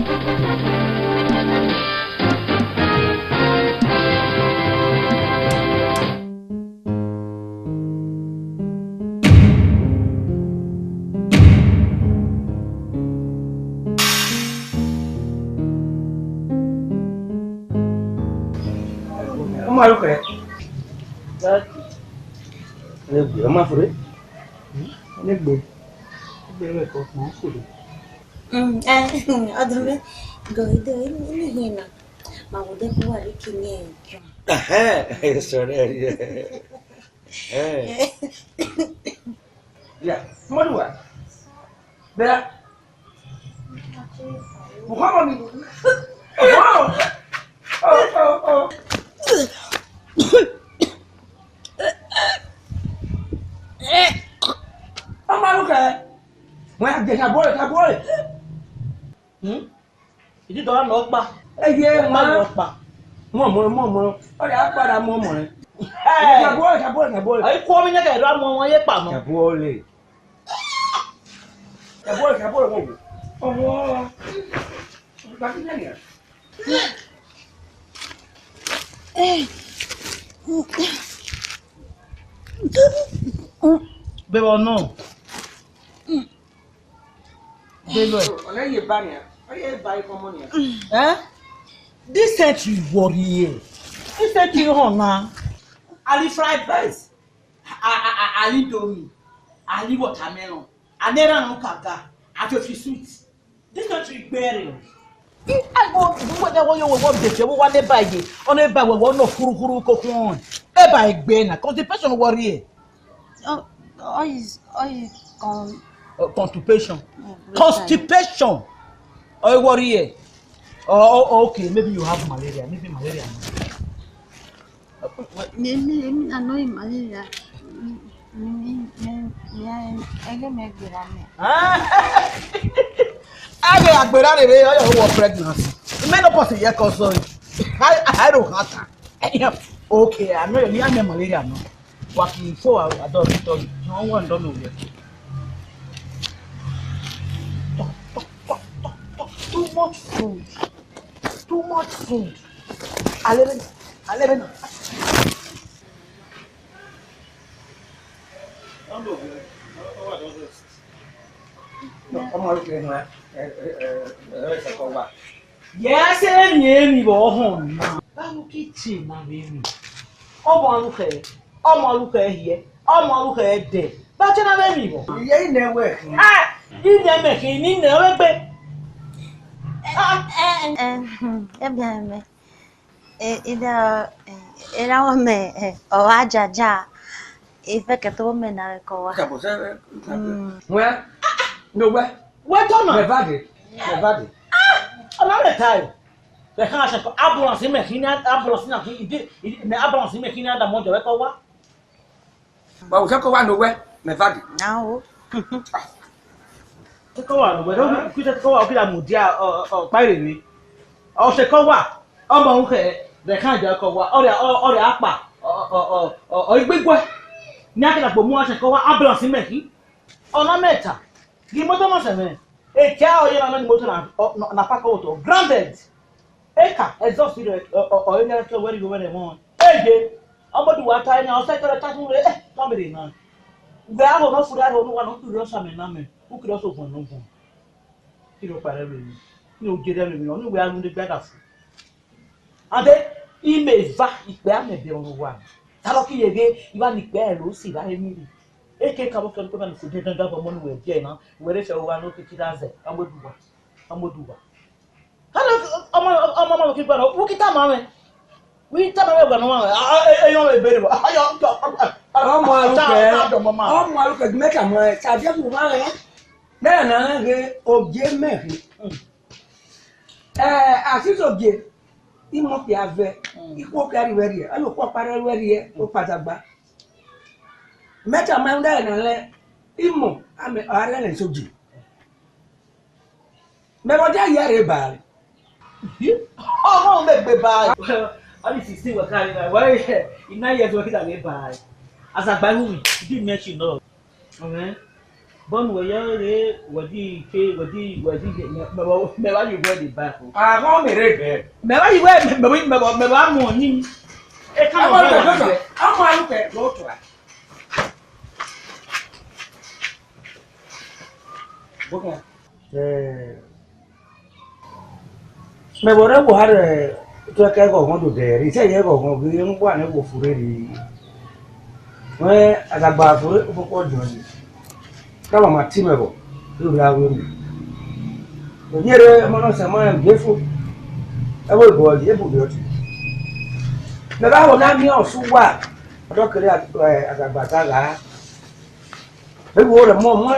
Malu kayak, ini gue mah fure, ini gue kok mau fure. Aduh, gue ini hina, mau deh keluar kini. Sorry ya. Ya, mau dua. Bela. Bukan mami. Oh. Malu kayak, mau aja nggak boleh. Ini doang loh pak. Iya, Loh pak. Mau. Ada apa ada mau? Nggak boleh. Ayo kau minyak kayak doang mau ya pak. Nggak boleh. Oh, baginya ya. Bebo no. Bebo. Olha aí, Bania. Olha aí, vai como é. This set you worry. This set you hona. Ali fried rice. Ali domi. Ali watermelon. Anera no kaga. Atofi sweet. This country bearing. I go whether you want the we want to buy it. On a buy we want no kuru kokon. E buy egbe na constipation worry. Constipation. Oh, worry. Oh, okay. Maybe you have malaria. Maybe malaria. Maybe I know malaria. I get me grame. I get agberare we you were pregnancy. Menopause here cause I don't have. Okay, I know you have malaria no. Working for I don't tell you. No one don't know yet. Too much food. 11. Como que não é? Essa coisa. Yes, me bo hon. Ba lu kitchen na we mi. Omo lu ke. Omo lu ke here. Omo lu ke there. Ba che na we mi bo. E aí não é? Ine me ke ni na we pe. Ibhagbemien. Era homem, o ajaja. Ife que tu me na ko wa. Acabou, ué? Não é? We don't know. Levade. Ana le tai. Le kan se ko ambulance me kini ambulance na ki me ambulance me kini da mo je we ko wa. Ba o sako wa no é? Levade. Não. Ko wa no we do ku se ko wa o ki da mu dia pa re ni. O se ko wa. O mo nke le kan je ko wa. O re apa. O igbegwe. Ni akira po mu ase ko wa ambulance me ki. Ona meta. Gi moto mo se me. E kia o yena ni moto na paka auto. Grounded. Eka exhaust o ene ke where you where won. Eje. Obodu wa ta ina o se kere ta tun re somebody na. Gbe aho no fura ro no wa no turu so me na me. Who could also fun no fun. Kilo pare re ni. Ni o jere re mi no ni we anu de gbada fu. Ade ime va ipe amebe onu wa. Ta lo ki yege iwa ni pe e lo si ra emi ri. Eke ka bo so ko na fu de dan ga mo nu we je na. We re se o wa no ki da ze. Amoduwa. Hello ọmọ ki gba no. Wo ki ta ma me. We ta ma me gba no ma. Eyan e bere bo. Ayo Ọmọ alùpẹ̀ mẹ́ta mọ́ ẹ tàbí ẹ̀kú máa rẹ̀ bẹ́ẹ̀ náà rẹ̀ òjé mẹ́rin. Àṣìṣòjé ìmọ̀ pé avẹ́ ikú òkè àríwẹ̀rì ẹ̀ alùpùpù ọ̀parẹ́ àríwẹ̀rì ẹ̀ ó pàtàgbà. Mẹ́ta máa ń dá ẹ̀nà rẹ̀ ìmọ̀ ààrẹ rẹ̀ sójì. Mẹ́wọ́dé ìyá rẹ̀ bà rẹ̀. Ọmọ mi gbé báyìí. All this 16 were carrying like why in 9 years working at me by as a by who did mention no. Okay. Bon, we are wadi ke wadi me wa you wear the back. Ah, go me re. Me wa you wear me wa mo ni. E kan o be wa be. I'm one ke go to. Boka. Me bore wo har to ke go go do de ri se ye go go bi ngbo an go fure ri. We agagba fure ko ko do ni. Ka ma ti me bo. Ru la wo mi. Onyere mo no se mo am gefu. E wo go ye bu bi o ti. Me ba wo na mi o su wa. Odo kere agagba ta ga. Me wo le mo mo.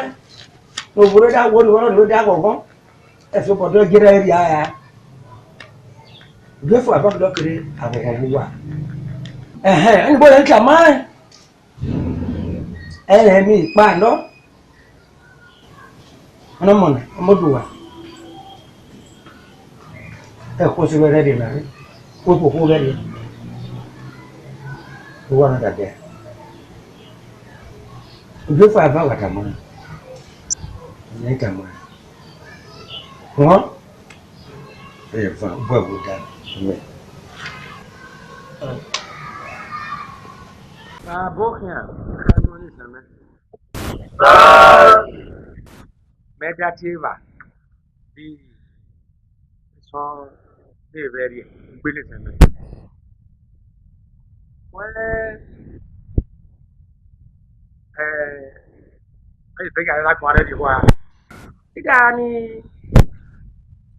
No bure da wo no da go go. E so bodo jere ri aya. Gefu abak do kere agogo wa. Ẹni bó lè ń kà máa ẹ̀rẹ̀ mi ìpa lọ ọmọnà ọmọdùwà ẹ̀kọ́ sí wẹ́rẹ́ dì náà ó kòkó rẹ̀ dì ó wà náà dàdẹ́ ìgbé fún àbá wàtà mọ́ ẹ̀yìn ìkà mọ́ wọ́n ẹ̀yẹ̀ fún àbúrò àbúdá mẹ́. Abokia, kanuni sana. Meditativa. Di so de very gbele sana. Wale ai pe ga la kware di wa. Ida ni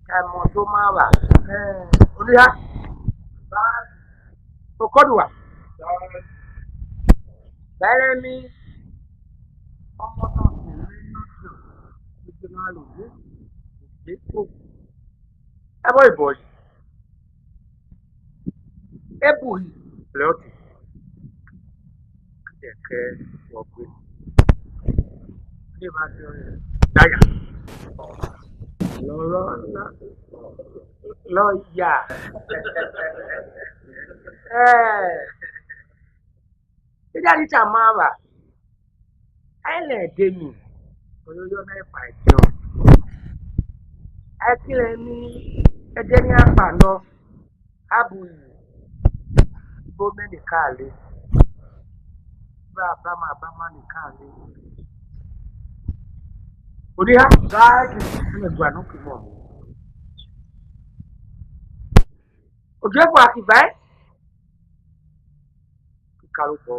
ka mo to ma ba. Onia. Ba to kodwa. Bẹ́rẹ̀ mi ọmọ náà sì rí lójú tuntun náà lò ní ìgbésò. Ẹ bọ́ ìbọ̀ yìí, ébù yìí lọ́tù kẹ̀kẹ́ wọ̀gbé. Ní ìbá ti rẹ̀ dáyà. Lọ yà. Ìjà níta máa bà. Àìlẹ̀ dé mi. Olóyún náà fà jọ. Ẹ kílẹ̀ ní ẹjẹ́ ní àpà lọ. Ábù yìí. Gómìnà káàlé. Bá máa ní káàlé. Oníhà gáàjì ní ẹgbàá náà kì í mọ̀. Òjò ẹ̀fọ́ àkìbá ẹ̀. Kíkàrú bọ̀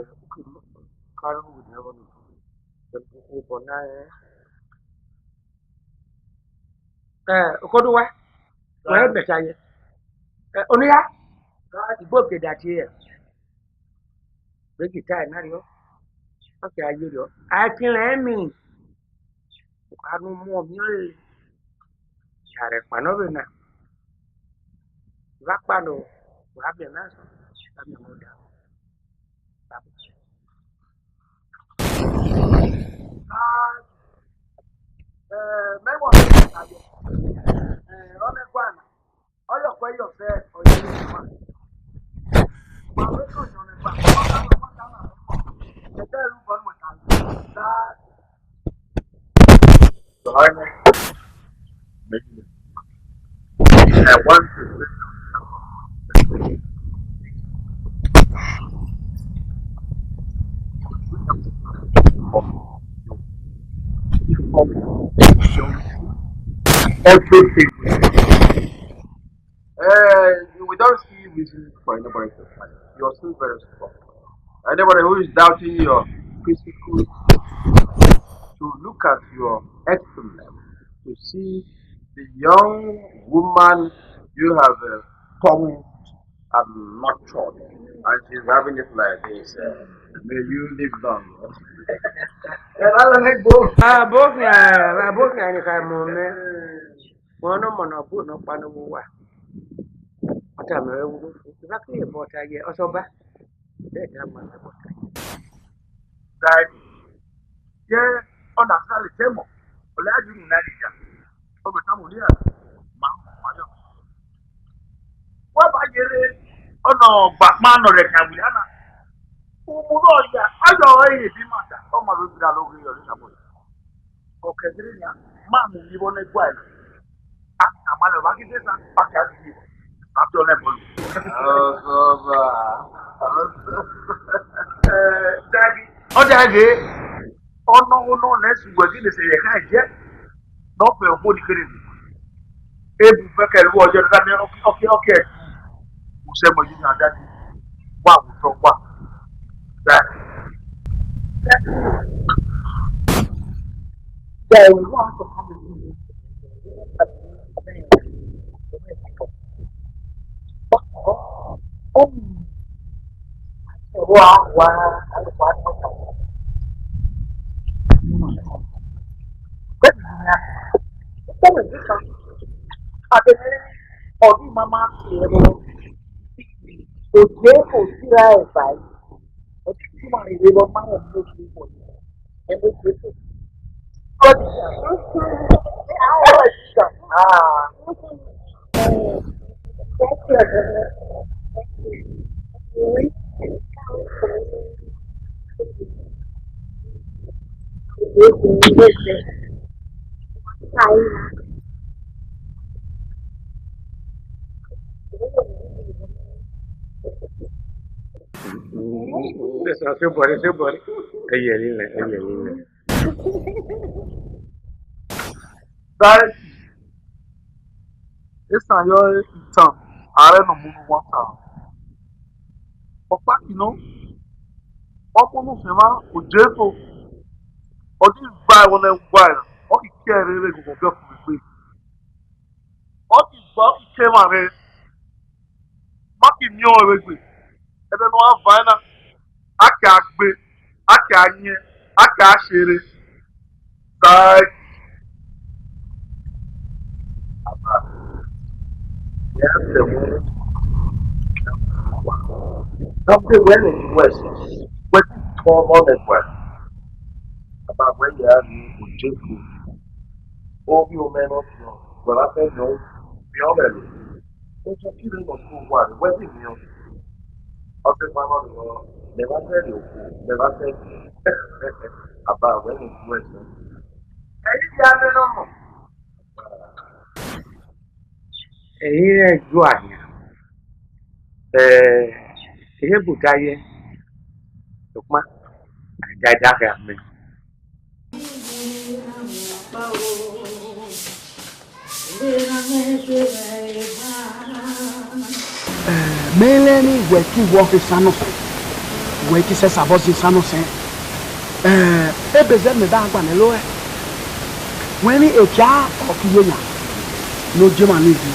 kárú wù ní ẹ̀rọ nìkan. Ìbò bọ̀ náà ẹ̀. Òkòdó wa. Wọ́n ẹ̀ bẹ̀tẹ̀ ayẹ. Oníhà ìgbó òkèdè àti ẹ̀. Gbégì táì náà yọ. Ọ̀kẹ́ ayé yọ. Àkìlẹ̀ ẹ̀mí. Kanu mú ọmọ yẹn. Yàrá ìpànọ́ bẹ̀ náà. Lápàlọ wàá bẹ̀ náà sọ lábẹ́ ọmọ ọ̀dà. Mẹ́wàá ló ń tayọ. Ọmọkùnrin àná ọlọ́pàá yọ̀ fẹ́ ọ̀yẹ́ ló ń wá. Àwọn ètò ìyọ̀nù ìgbà wọ́n dáná ẹgbẹ́ ìlú bọ́ọ̀lù mọ̀tà lọ. I want to everything. We don't see reason for anybody to fight. You're still very strong. Anybody who is doubting your physical, to look at your excellence, to see the young woman you have taught and nurtured, and she's having it like this. May you live long. Abókìá ni ká mọ̀ mẹ́. Wọ́n náà mọ̀nà bó náà pariwo wà. Ọ̀tá mi rẹ̀ wúlò fún. Ìbá kí lè bọ̀ ọ̀tá yẹ ọ̀ṣọ́bá. Bẹ́ẹ̀ ni a máa ń bọ̀ ọ̀tá yẹ. Dáìdì jẹ́ ọ̀nà àṣàlẹ̀ tẹ́mọ̀. Ọ̀lẹ́yàjú ní Nàìjíríà. Ọgbẹ̀ táwọn ní àná máa ń mọ̀ wáyọ̀. Wọ́n bá yẹrẹ ọ̀nà ọ̀gbà máa ń nọ̀ rẹ̀ kàwé hánà. Òmùrọ̀ ọ̀yà ayọ̀ ẹ̀yẹ̀ bí màdà. Ọmọ ló ti dá lórí ọ̀rẹ́ ìṣàbọ̀ yìí. Okay, man, you want to go. I'm a lucky day, and pack it. I'm your level. Daddy, oh, Daddy, oh, no, let's work in the same yet. Not for a holy credit. If you back at what you're done, okay. Who said what you are daddy? Wow, so what? That. Yeah, we want to come with you. Oh, wow. Ọdún mama ti ẹ̀rọ òjò kò síra ẹ̀ báyìí ọdún tí màá ìwé lọ máa ń lò sí ìwọ̀ ẹ̀rọ tó tó. Ọdún àwọn ìṣà ṣé bọ̀rí ẹyẹ lílẹ̀. Báyìí, Esan yọ ìtàn ààrẹ nà múnú wọn tà. Ọ̀pá kìnnà, ọkùnrin fìmá òjò èfò, ọdún ìgbà ẹ̀wọ̀n ẹ̀gbà ẹ̀ ọkì kí ẹ̀rẹ́ rẹ̀ gbogbo bẹ́ẹ̀ fún mi pé. Ọkì gbọ́ ọkì ké mà rẹ̀, mákì ní ọ̀rẹ́ gbè, ẹ̀bẹ̀ ni wọ́n á fà ẹ́ náà, ákè àgbè, ákè ànyẹ, ákè àṣẹrẹ. Báyìí. Something when it's west, when it's form on the west, about when you have you just all you men of you, well, I said no, be honest. Don't you feel it was cool one, when did you? I'll say my mother, never said you, never said about when it's west. Hey, yeah, no. Èyí rẹ̀ ju àyà ihe bùtáyé tòpá àjájáfẹ́ àmì. Mele ni weki wofi sano weki se sabosi sano sen ebeze me da agba ne lo e weni echa okiyenya no jema ni di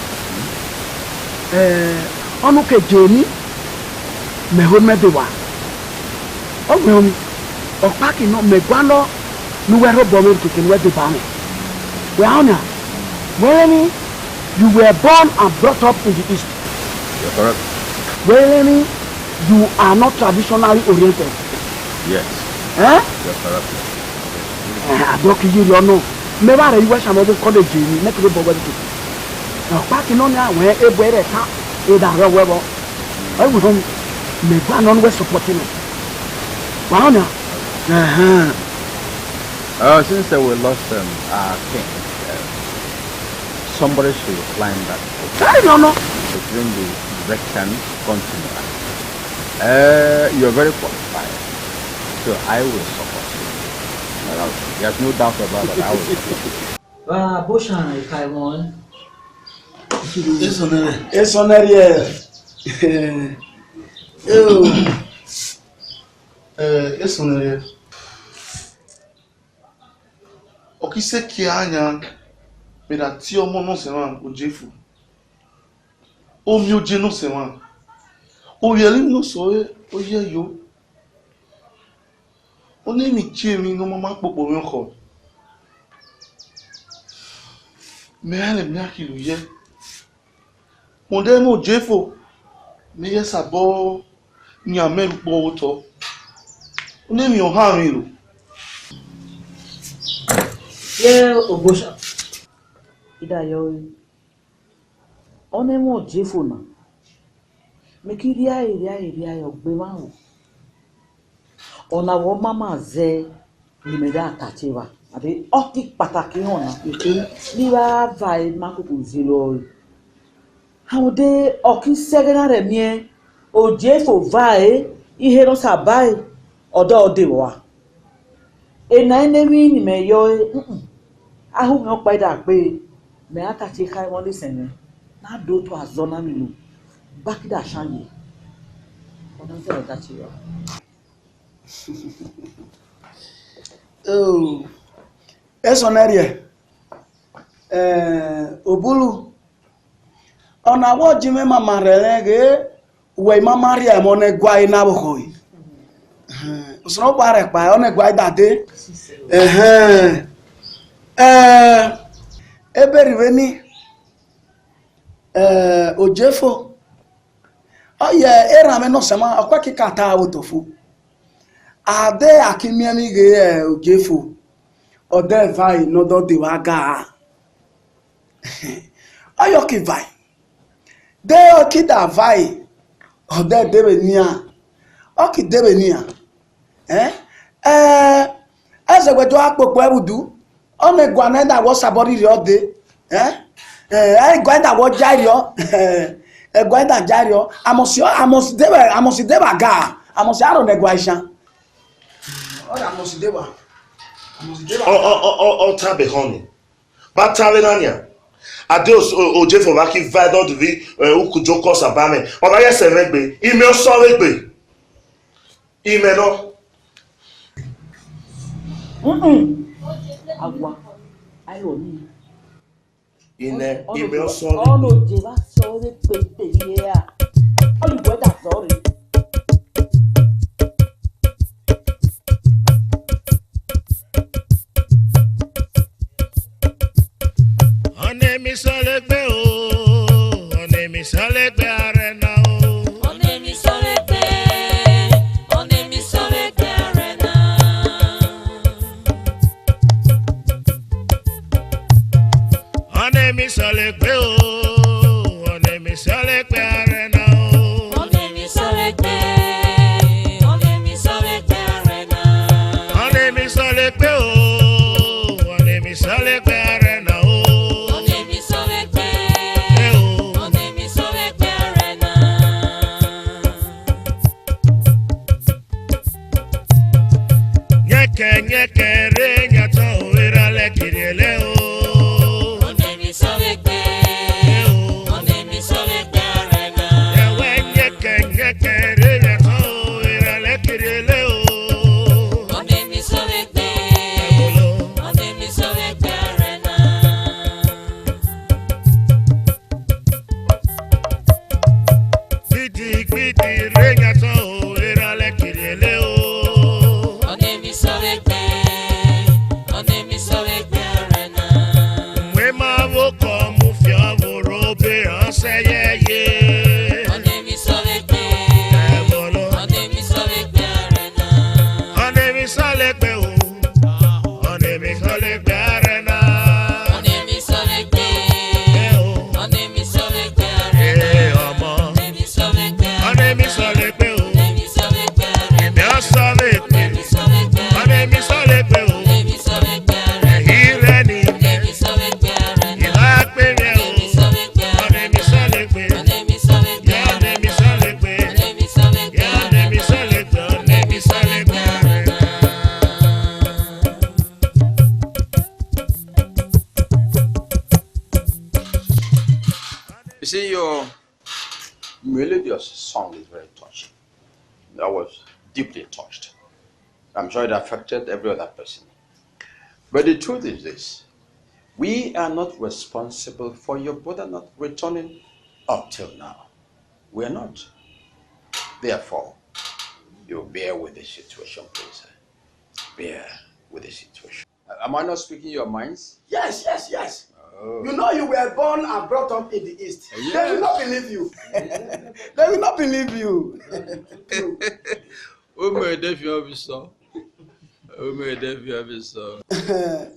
onu ke jeni me ho me bewa o me omi o paki no me gwa no nu we ro bo me to ken we de ba me we ana weni you were born and brought up in the east. You're correct. Well, you are not traditionally oriented. Yes. Eh? You're correct. I don't know. Never you wish I'm over college in next week. Now, parking on now where a boy at a web. I was on me one on West supporting it. Wow, now. Since we lost our king, somebody should climb that. I don't know. Between the Vatican continent. You're very qualified, so I will support you. There's no doubt about it. I will support you. Boshan, Taiwan. It's on area. It's on area. Okise kianya me da ti omo no se wan ojefu. Omi oje no se wan. Oyeli no so oye yo. Oni mi chi mi no mama popo mi ko. Me ale mi akilu ye. Mo de mo jefo. Me ye sabo ni ameru po to. Oni mi o ha mi lo. Yeah, Boshan. Ida yo. One mo jefo na. Me kiria yo gbe ma o. Ona wo mama ze ni me da atachewa. Àbí ọkì pàtàkì hàn náà. Ní wàá vai mákòkò zero. Àwọn dé ọkì sẹ́gẹ́nà rẹ̀ miẹ́ òjé fò vai ihe ló sàbáì ọ̀dọ́ ọdẹ wà. Ènà ẹnẹ́mí ni mẹ́ yọ ahụ mi ọkpa ịda akpe mẹ́ akachi ká ẹwọ́n lé sẹ̀yìn náà dó tó àzọ́ náà mi lò bákídà ṣáyè ọ̀nà tẹ̀ ẹ̀dá chi yọ. Esonere obulu ọ̀nà àwọ̀ jimi mama rẹ̀ gẹ́ wẹ̀ mama rí ẹ̀mọ́ ní gwa iná bọ̀kọ̀ yìí òsùnà ọ̀pá rẹ̀ pa ọ̀nà gwa ìdàdé eberiwe ni ojefo oye erame no sema akwa kikata awotofo ade akimiami ge ojefo ode vai no do de waga ayo ki vai de okida vai ode debe nia oki debe nia ezegwejo akpopo ebudu ọmọ ẹgbà náà wọ́n sàbọ̀rí rẹ̀ ọ́dẹ ẹgbà náà wọ́n járe ọ́ ẹgbà náà járe ọ́ àmọ̀sídẹ́bà gáà àmọ̀sí àrùn ẹgbà ìṣàn ọ̀dà àmọ̀sídẹ́bà. ọ̀tá bẹ̀họ́nì bá tààrẹ náà adé òjé fòmá kí vaidọ́ dìví ukùjọ kọ́ sàbámẹ́ ọ̀nà ayẹ́sẹ̀ rẹ̀gbẹ̀ ìmẹ̀ ọ̀sọ́ rẹ̀gbẹ̀ ìmẹ̀ náà. Agua ayọ̀ ní. Ilẹ̀ ìmẹ̀ ọ̀sọ́ rẹ̀. Ọ̀nà òjè bá sọ ọ́ rẹ̀ pé yẹ à. Olùgbọ́ dà sọ rẹ̀. Ọ̀nà mi sọ lẹ́gbẹ́ o, ọ̀nà mi sọ lẹ́gbẹ́ ààrẹ náà o. Ọ̀nà mi sọ lẹ́gbẹ́, ọ̀nà mi sọ lẹ́gbẹ́ ààrẹ náà. Ọ̀nà mi sọ lẹ́gbẹ́ o, ọ̀nà mi sọ lẹ́gbẹ́ ààrẹ náà o. Ọ̀nà mi sọ lẹ́gbẹ́, ọ̀nà mi sọ lẹ́gbẹ́ ààrẹ náà. Ọ̀nà mi sọ lẹ́gbẹ́ o, ọ̀nà mi sọ lẹ́gbẹ́ ààrẹ náà o. Ọ̀nà mi sọ lẹ́gbẹ́, ọ̀nà mi sọ lẹ́gbẹ́ ààrẹ náà. Nyeke nyeke re nyata owera lekiri ele o. You see, your melodious song is very touching. I was deeply touched. I'm sure it affected every other person. But the truth is this: we are not responsible for your brother not returning up till now. We are not. Therefore, you bear with the situation, please. Bear with the situation. Am I not speaking your minds? Yes, yes, yes. Oh. You know you were born and brought up in the East. Yes. They will not believe you. They will not believe you.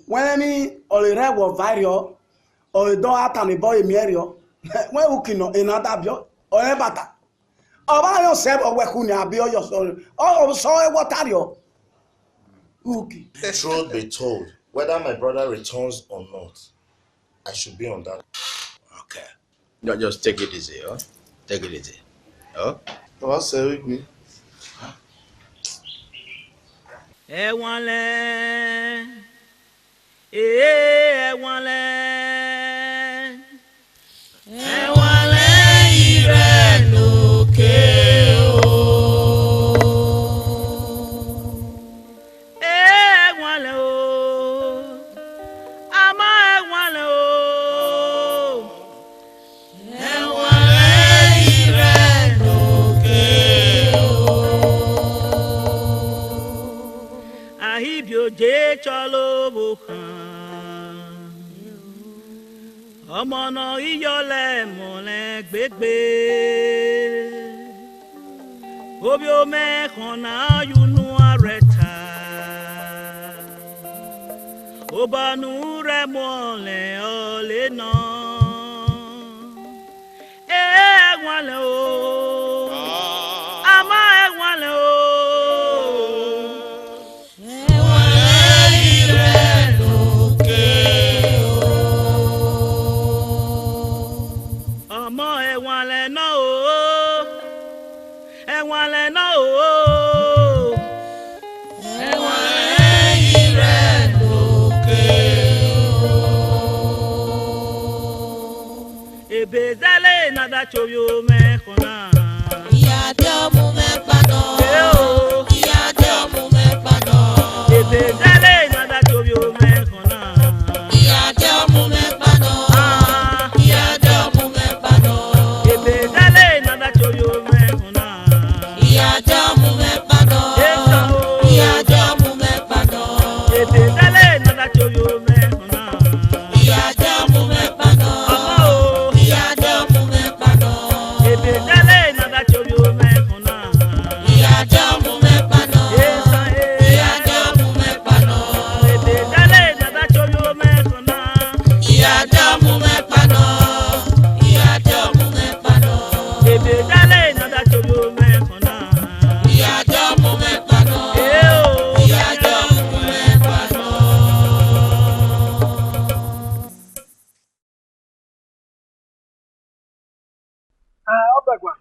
When any already was viral, or don't have any boy in Mierio, when you can another bio or a bata. About yourself or where can you be your son? Oh, sorry, what are you? Truth be told, whether my brother returns or not, I should be on that. Okay. No, just take it easy, huh? Take it easy. Huh? What's with me? Ọmọnà iyọlẹ̀ mọ̀lẹ́ gbégbé obi ome kọ̀nà yunu arẹta obanu rẹ mọ̀lẹ́ ọ̀lẹ́ náà ẹ̀wọ̀nlẹ̀ o àmọ́ ẹ̀wọ̀nlẹ̀ o. Bezale nada chovio me kona. Iya de omu me pano. Iya de omu me pano. Bezale nada chovio me kona. Iya de omu me pano. Iya de omu me pano. Bezale nada chovio me kona. Iya de omu me pano. Iya de omu me pano. Bezale nada chovio me kona. Iya de omu me pano. Bezale nada chovio me kona. Iya de omu me pano. Iya de omu me pano. Bezale nada chovio me kona. Iya de omu me pano. Iya de omu me pano. Bezale nada chovio me kona. Iya de omu me pano. Iya de omu me pano. Obegwa.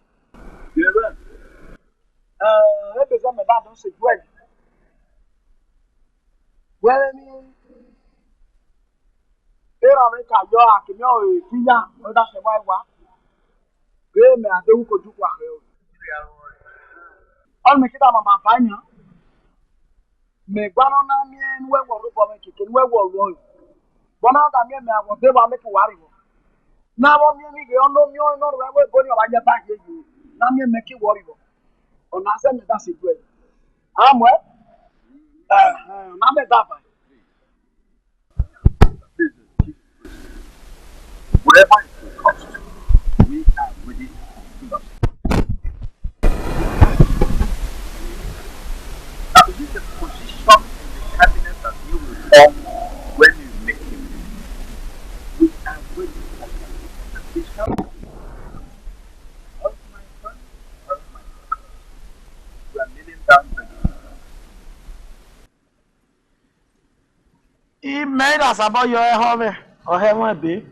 Ebeza me ba don se gwe. Wele mi. Era me ka yo akimi o fiya, o da se wa wa. Gbe me adewu ko dukwa re o. On me kita mama fanya. Me gbano na mi nwe wo ru bo me kike nwe wo ru. Bona da mi me awon de wa me ki wari wo. Na wo mi ni ge ono mi o no ru we go ni o ba je ba ye yi. Na mi me ki wori wo. Ona se me da se gwe. Amwe. Na me da ba. Whatever it will cost, we are ready to do it. Now, is it a position in the cabinet that you will form when you make him? We are ready for this cabinet. All my friends, all my friends, we are kneeling down ready. Ime da sabo yo e ho me. O he won be.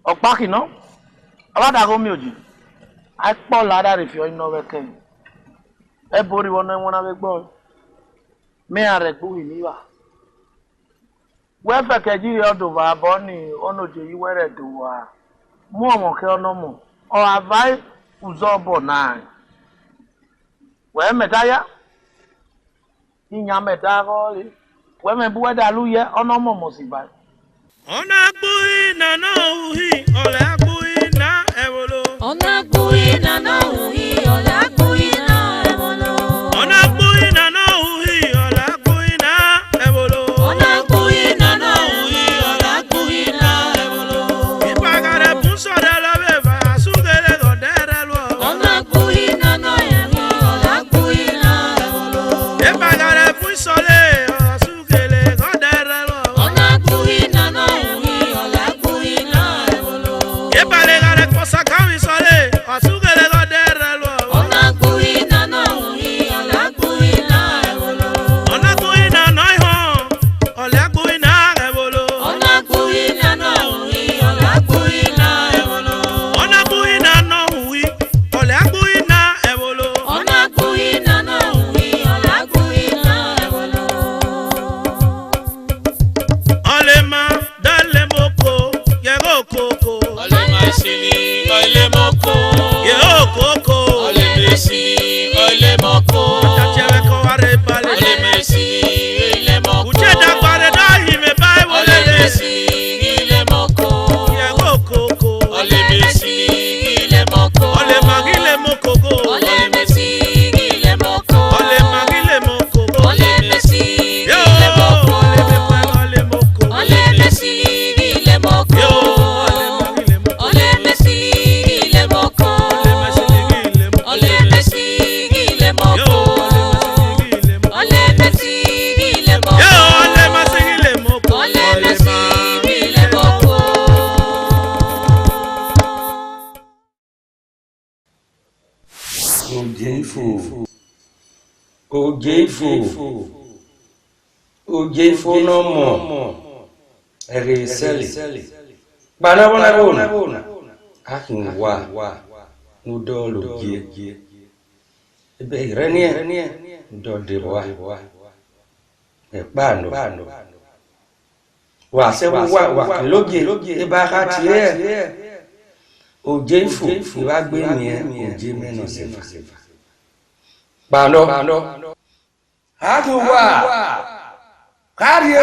Opa kino. Alada go mi oji. Ai po lada re fi o ino we ken. E bori wona wona we gbo. Me are gbo ni wa. We fe ke ji odo ba bo ni onoje yi were do wa. Mu omo ke ono mo. O avai uzo bo na. We medaya. Inya meda go le. We me bu da lu ye ono mo mo si ba. Ona bui na no uhi, ola bui na evolo. Ona bui na no uhi, ola bui na evolo. Ona bui na no uhi, ola bui na evolo. Ona bui na no uhi, ola bui na evolo. Ibagare punso de la beba, sugele go dere lo. Ona bui na no uhi, ola bui na evolo. Ibagare punso le, sugele go dere lo. Ona bui na no uhi, ola bui na evolo. Ibagare cosa kami sole, sugele go dere lo. Ojefo no mo. Ereseli. Bana bona. Akin wa. Nudolo gie. Ebe renie. Do de wa. E bano. Wa se wa logie. E ba ka tie. Ojefo Ibhagbemien Ojemeno sefa. Bano. Akin wa. Carrie!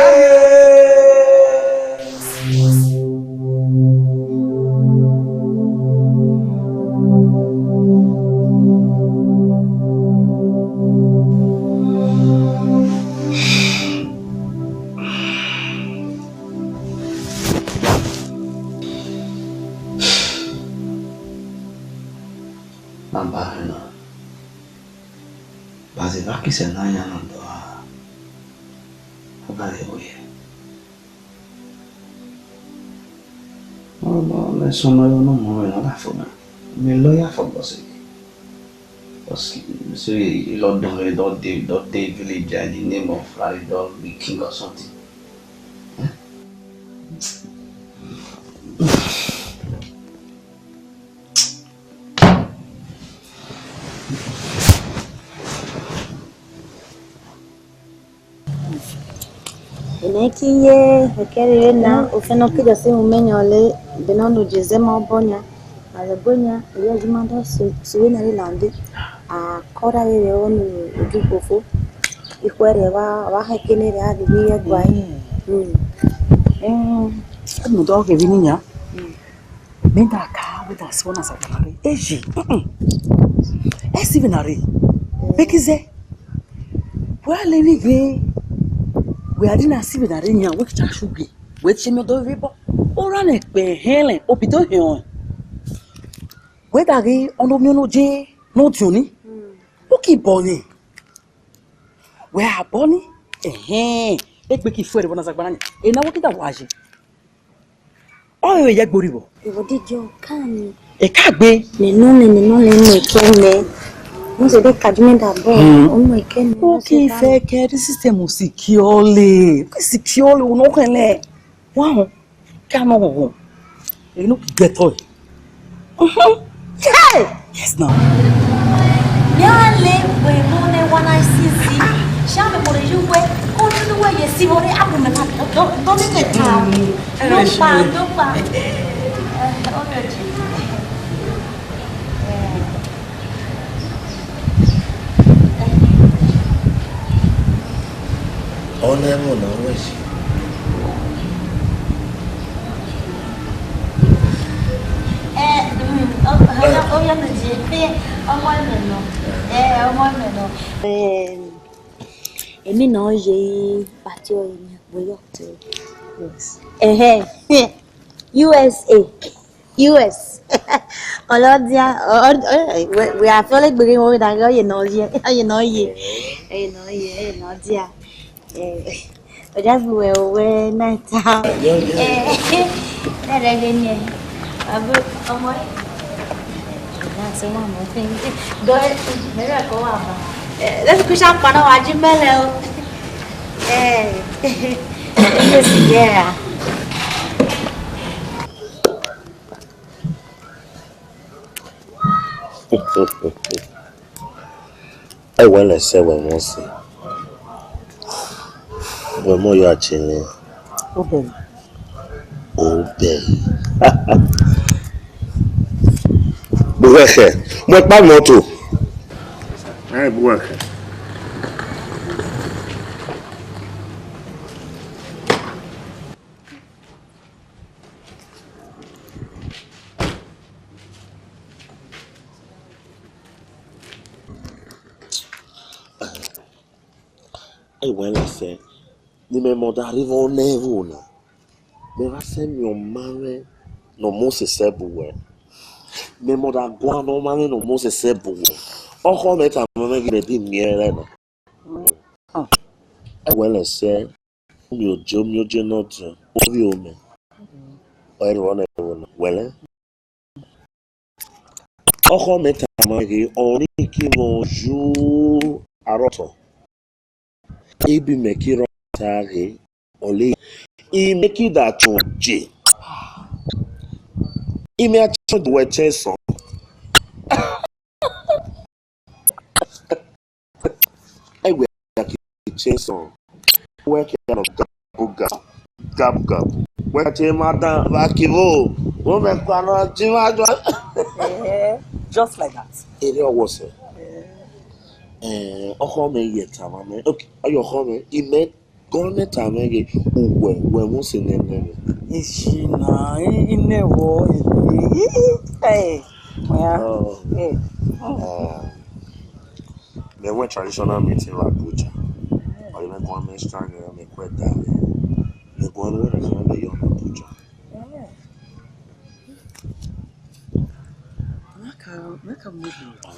Nambahana. Bazi baki senanya nandoa. OYE-OYEEE. Me sono io non muoio la fome. Me lo ya fogo se. Parce que c'est l'autre dans le dot des villages the name of Florida the king or something. Enekiye ekere na ofeno kida se umenyole benono jezema obonya alebonya ya jimanda suwe na lande a kora ye onu udufofo ikwere wa hekene ya biye gwai no dog ke vininya menda ka weda sona sa kare eji esivinare bekize wale ni gbe we are na sivinare nya we cha shugi we chimi do vibo ora na pe hele obido hion we dagi ono mi no je no tioni o ki boni we a boni egbe ki fuere bona sagbana e na wo kita waje o ye ye gboribo ibodi jo kan e ka gbe nenu le ekene mo se de kajumenda bo o mo ekene o ki fe ke the system securely no kele wa ho ka no ho e no get all yes now yale we mo ne wana sisi shame mo le juwe o nu we ye si mo re abu me pa do ni ke ta no pa o ke ji Onemo na wesi. Èmi náà yẹ pàtí ọ̀yìn bóyá tó. US. Ọlọ́díà we are feeling gbèrè wọn ìdàgbé ọ̀yẹ̀ náà díà. Ọjà fi wẹ̀ òwe náà ta. Ẹ̀ẹ́dẹ̀gbẹ̀ ni ẹ̀ ọmọ ẹ̀. That's one more thing. Go ahead. Maybe I go out. Let's push up on our Jimelo. Yes, yeah. I want to say when one say. When more you are chilling. Obey. Buweche, mo pa moto. Ai buweche. Ai wala se. Ni me mo d'arrive on nevo na. Me va se mi mare no mo se sebuwe. Me mo da gwa no mare no mo se sebuwe. Oko me ta mo me gbe bi miere no. Ai wala se mi ojo not obi o me. Oi ro na no. Wala. Oko me ta mo ge oni ki mo ju aroto. Ebi mekiro tare ole. I meki da chonje. I me acho do wecheso. I we cheso. Work out of gab. When I madam vakivo. Wo me kwano jimajo. Just like that. Ere was it. Ọkọ mi yẹ tàmá mi. Okay, ọyọ ọkọ mi. Ime government amege uwe musi nene. Ishina inewo. Hey. They went traditional meeting in Abuja. Or even government strike and they quit that. They go on the region they on Abuja.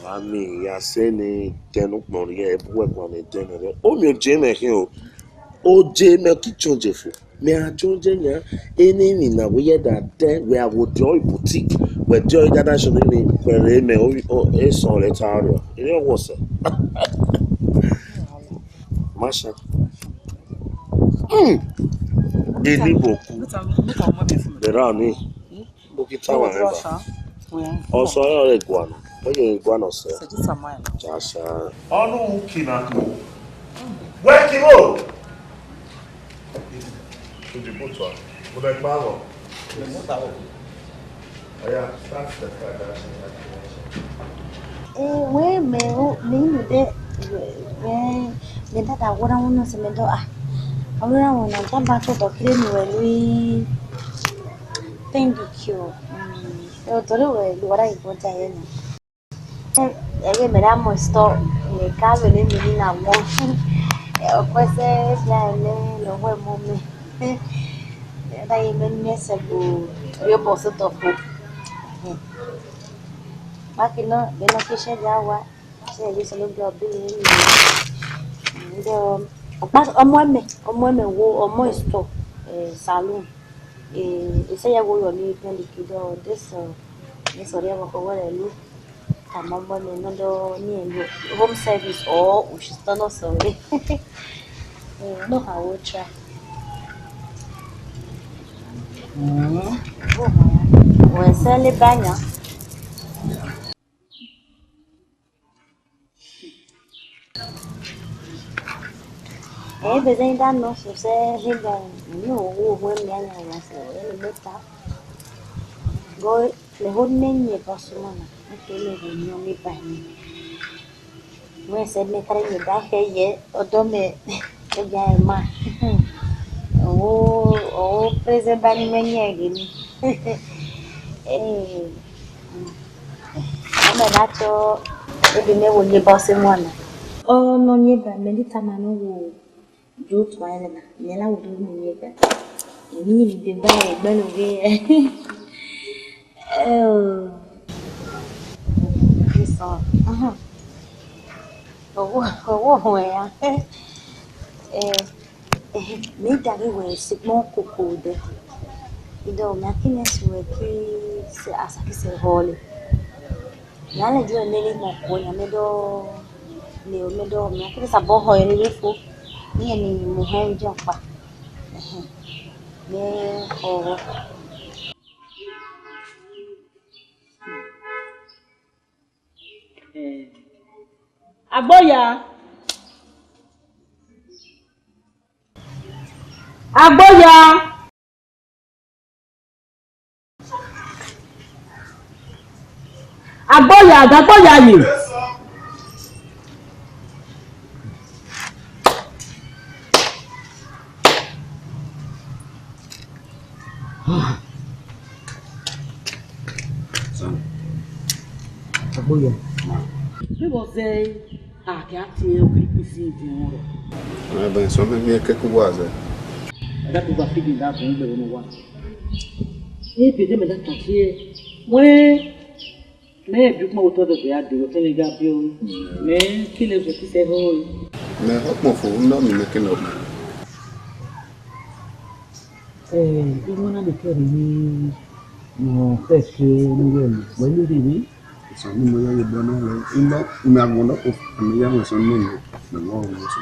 I mean, ya say ni tenu mori e buwe kwa ni tenu. O mi oje me hin o. Oje me ki chonje fu. Me a chonje nya eni ni na we da den we a wo joy boutique. We joy dada so ni pere me o Esan le tario. Ile wo se. Masha. Deli boku. Bera ni. Bukita wa remba. Also, I iguana. What you iguana say? Jasha. Oh no, Kinako. Where Kimo? To the butcher. But I follow. Yeah, that's the we me de me da agora uno se me do ahora uno tamba todo kile ni we thank you yo todo we lugar ahí por ahí no me damos esto me cabe le mi na mo pues ya le lo vemos me da ahí me se bu yo posso tocar máquina de la que se agua se dice lo que obviamente de ọmọ wo ọmọ esto salon ese ya wo yo ni plan liquido de eso eso ya va con el lu tamamo no do ni el home service o ushista no so no how try o se le baña bây giờ nó sẽ hiện ra nhiều hơn nhà là sẽ mất rồi để hôn nên nhiều có số mà cái này thì nhiều người bạn mới sẽ mấy cái người đã hay vậy ở đó mẹ cái dài mà present bạn mình nhảy gì mà đã cho cái gì này nhiều có số mà nó nhiều bạn mình đi tham ăn nó do toile na nela udu nyega ni ni beba belo ge eso ya ni dagi we sigmo kokode ido makine suwe ki se asaki se hole yale jua neli mo ko ya medo makine sabo hoye ni refu ni mujer japa ne o Agboya ni Agboya. Bí wọ́n ṣe àkíyàtì ìpèsè ìdìwọ̀n rẹ̀. Ben so me kẹ́kọ̀ọ́ wá ṣe. Ada tó bá fìdí ìdá tó ń bẹ̀rẹ̀ ní wa. Ní ìpèsè mẹ́ta kàṣí ẹ̀ wọ́n mẹ́ẹ̀ bí pọ́n tó dọ̀dọ̀ yá dèrò fún mi gá bí ó mẹ́ kí lè fẹ́ kí sẹ́ fún ó. Me ọ̀pọ̀ fún un náà mi ní kí n lọ. Bí wọ́n náà lè kẹ́rì ní wọ́n fẹ́ ṣe lórí ẹ̀mí pẹ̀lú ìrírí. Son ni mo ya ye bono le ilo me agono ko mi ya mo son ni me wo wo so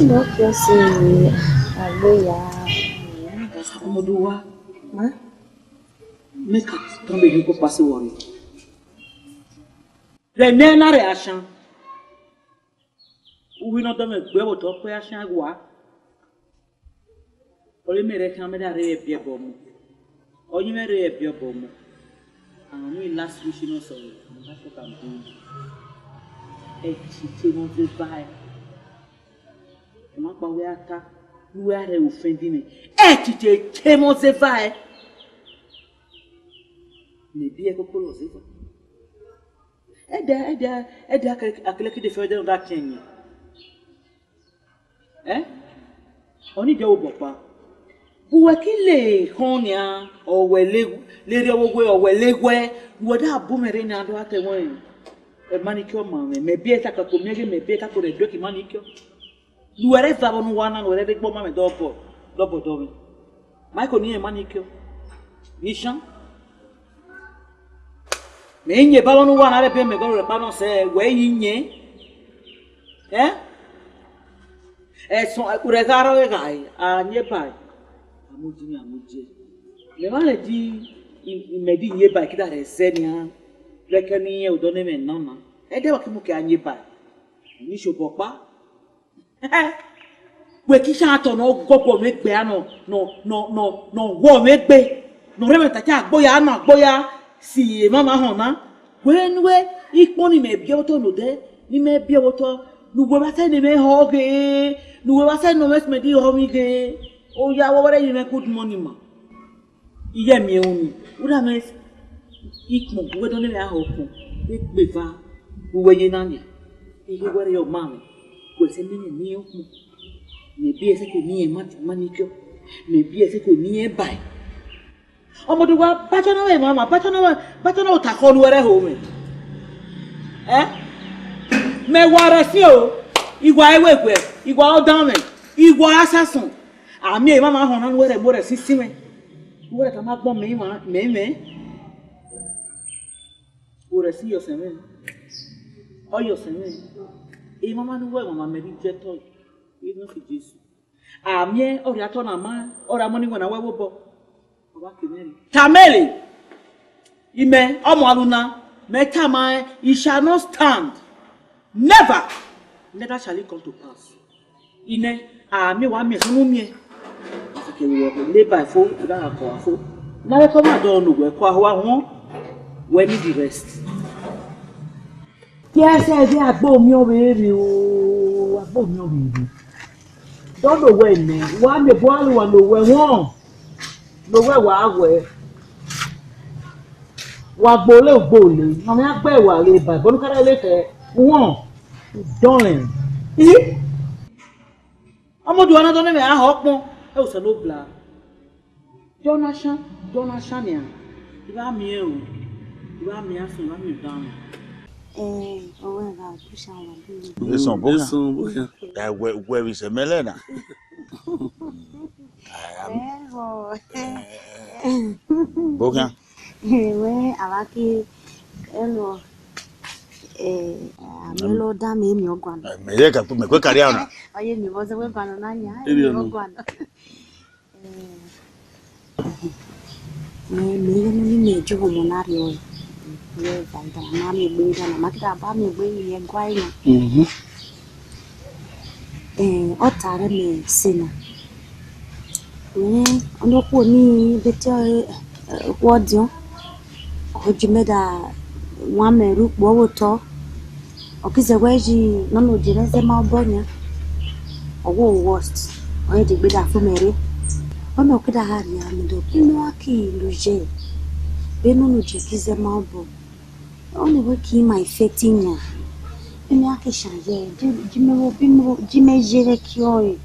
não quer ser a leia. Omoduwa, make us come begin go pass worry. Rene na reaction. We not done a gbebo to pe asan agwa. Ori mere kan me da re ebie bomu. Oyin me re ebie bomu. And we last week no so. That's what I'm doing. Echiche no dey buy. Ma pa we ata. We are offending me. Echiche mo dey buy. Maybe I could pull us over. Eda akeleki de fede on that thing. Oni je obopa. Buwe kile honya o wele le ogwe o welegwe wo da bumere na do ate won. E manicure man me bi eta ka komiege me bi eta ko redo ki manicure. Luere va bonu wana no re gbo ma me dopo do. Michael ni e manicure. Nishan me nye ba bonu wana re pe me go re pa no se we yinye. So uregaro e gai a nye bai. Amuji. Le male di imedi nye bai kita re senia. Rekani e udone me nana. De wa kimu ke anye bai. Ni shobopa. We ki sha to no gogo me gbe ano no wo me gbe. No re me ta ja gboya si mama hona. When we ikponi me bi oto no de ni me bi oto nu we ba se ni me hoge. Nu we ba se no mes me di homi ge. O ya wo were you me good morning ma. Iye mi onu. Ura me ikmo we don le aho kun. We gbe va. We ye na ni. Iye were your mama. We se ni okun. Me bi ese ko ni e manicure. Me bi ese ko ni e bai. Omodu wa bachana we mama, bachana o ta ko lu were ho me. Me ware si o. Igwa ewegwe, igwa odame, igwa assassin. Ami e mama ho na were more sisi me. Were ta ma gbon me. Were si yo se me. O yo se me. E mama nu we mama me di jeto. E no fi Jesu. Ami ori ato na ma, ora mo ni wona we wo bo. Oba keneri. Tameli. Ime omo aluna, me tama it shall not stand. Never shall it come to pass. Ine mi wa mi funu mi e. Afike we lay by fo da ko afo. Na le come don no we ko ahwa won. We need the rest. Yes, e agbo mi o beere o. Agbo mi o beere. Don't know when me. Wa me bo alu wa no we won. No we wa we. Wa gbole. No me agbe wa le by. Bonu kara le fe won. Darling. Amodu ana don me a hopon. E o se no bla. Donation ya. Iba mi e o. Iba mi asun, iba mi down. Owe ga pusha wa bi. Esan bokan. Where is Melena? Bokan. We awaki elo amelo da me mi ogwan. Me ye ka me ko carry on. Oye mi bo se we gwan na nya. Mi ogwan. Me me ju mo na ri o. We vai da na mi gbe da na ma kida ba mi gbe ye gwai na. O tare me sina. Ono ko ni bete wodion. Ojimeda wa meru po woto. Okize weji no no direze ma obonya. Owo worst. Oye de gbeda fu mere. Ono kida hari ya mi do kinu aki luje. Benu no jikize ma obo. Oni we ki my fetinya. Emi aki changer. Jime jere ki oy.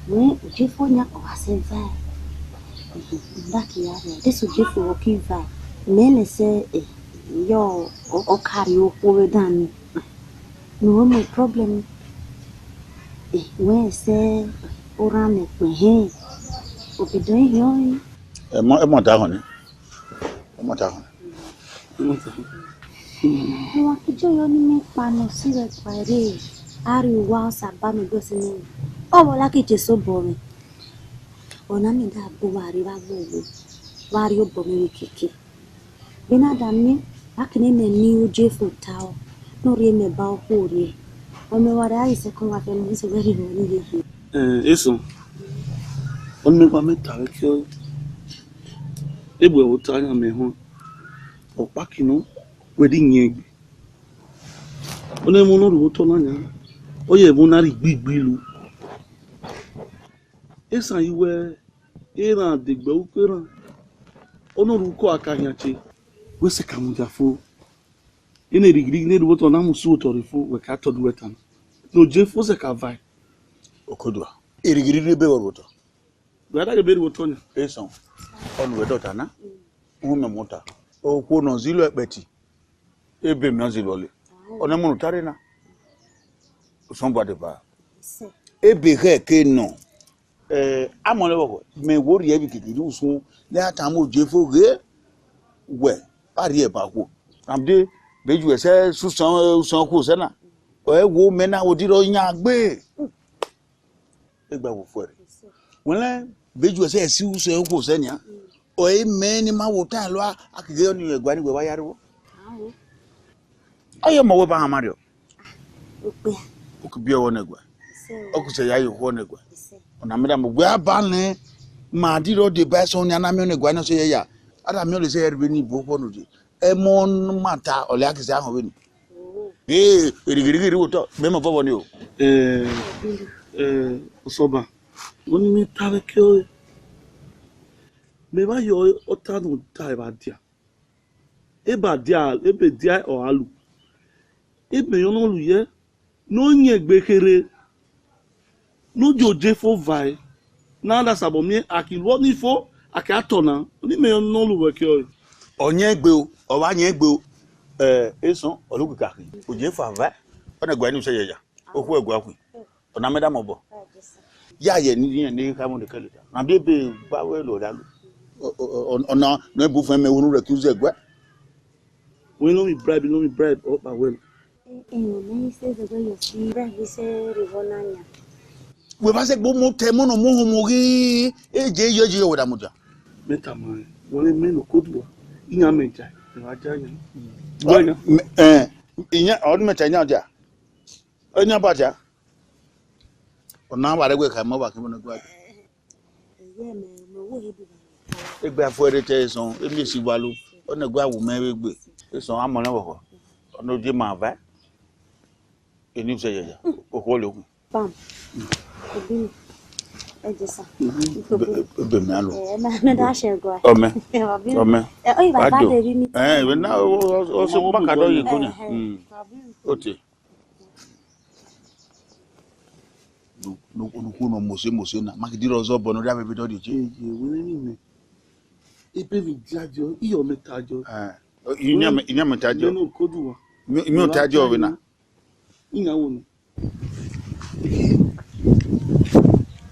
We jifonya o asenza. Ndaki ya. Desu jifo okiva. Mele se yo o carry o powe dan. No mo problem. We se ora me pe he. O bi don yo. E mo ta hon ni. E mo ta hon. No wa ki jo yo ni me pa no si re pare. Ari wa saba me go sini. O wala ki je so bo me. Ona mi da bo wari ba bo. Wari o bo me kiki. Bina damni akini me ni uje futao. No rie me ba o hori. O me wari ai se kon wa fe mo se very bo ni ye. Esan. On me kwa me ta ke ebwe otanya me ho. Opakino wedi nyegbe. One mo no ru to na nya. Oye mo na ri gbigbilu. Esan iwe era de gbe ukera. Ono ru ko akahiache. We se kamujafo. Ine rigiri ne ru to na musu otorifo we ka to duetan. No jefo se ka vai. Okodua. Irigiri ne be woruto. Gada ge be ru to nya. Esan. On we dota na. Ume mota. O ko no zilo ekpeti. Ebe mi zilo le. Ona mo tare na. Somebody ba. Ebe he ke no. Amole wo me wori e bi kiti usun le atamo jefo ge we pari e ba ko. Amde beju ese susan ko se na. O e wo me na odiro yan gbe. Egba wo fo re. Wọ́n beju ese esi usan ko se ni a. O e me ni ma wo tan lo akige oni egba ni gbe wa yariwo. Ayo mo we ba ha mario. Okubia wo negwa. Okuse yayi ho negwa. Ona meda mo gwa ba ne ma di ro de ba so ni ana mi negwa no so ye ya. Ada mi o le se yerbe ni bo ho no di. E mo mata ole akise ahun we ni. Irigirigiri wo to me mo bobo ni o. Osoba. Oni mi ta ke o. Me ba yo otanu ta ba dia. Eba dia, ebe dia o alu. Ebe yo no lu ye. No nyegbe kere. No joje fo vai. Na da sabo mi akilwo ni fo akatona. Oni me yo no lu we ke o. Onye gbe o, o wa nye gbe o. Esan olukuka ki. Oje fa vai. Ona gwa ni se ye ya. Oku egwa ku. Ona meda mo bo. Ya ye ni ka mo de kele ta. Na bebe ba we lo dalu. Ona no bu fe me wonu recuse egwa. We no me bribe up and well. Me say the way you see bribe say rivonanya. We ba se gbo mo te mo no mo ho mo ri eje yeje wo da mo ja. Meta man. Wọ́n me no kodwa. Inya menja. Wa ja nya. Inya odun meta nya ja. Onya ba ja. Ona wa regwe ka mo ba ke mo no gwa. Egbe afore te son emi si walu. Ona gwa wu me egbe. Esan amona wo. Ona oje ma va. Eni se yeja. Oko le ku. Pam. Obi. Ejesa. Be me alo. Me da shegwa. Ome. Ome. O iba ta de ri ni. We na o se ba ka do yi ko ni. Ote. No mose na makidiro zo bono da bebe do di je. We ni me. Ipe vi jajo, iyo metajo. Inya metajo. No kodwa. Mi o tajo we na. Inya wonu.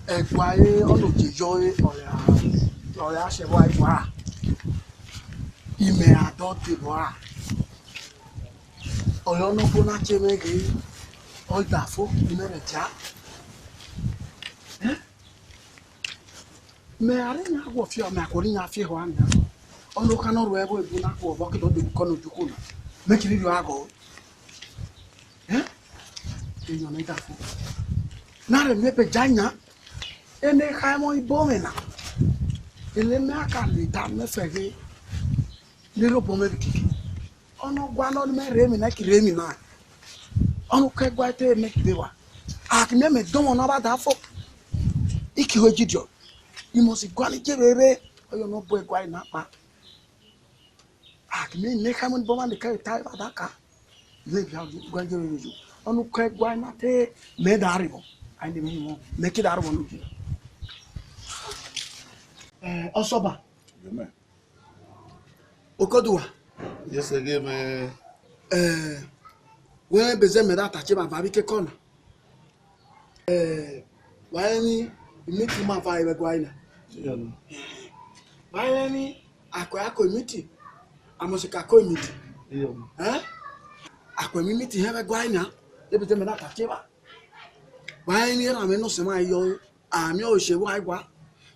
Egwa e ono jejo oya se wa igwa. Ime adote boa. Oyo no bona chemege. Oidafo imere ja. Me are nya go fi o me akori nya fi ho anya. Ono kana ro ebo ebu na ko bo ke do de kono juku na. Me kiri ri ago. Eyo na idafo. Na re me pe janya. Ene ka mo ibome na. Ele me aka le ta me fege. Ni ro bo me kiki. Ono gwa no me re mi na kire mi na. Ono ka gwa te me kire wa. Akime me don na ba da fo. Iki ho jidio. You must go and get a or no boy quite not. Akime ne come and bomb the carry tie by that car. Live out going to you. On quite why not a made arrival. I didn't make it out of one. Osoba. Okodua. Yes, again, where Bezem that touch my barbecue corner. Why any meet him of I were why any aqua meeting? I must a meeting. Aqua meeting have a guina. If it's a minute, Why ni na me no se ma yo ami o se wa igwa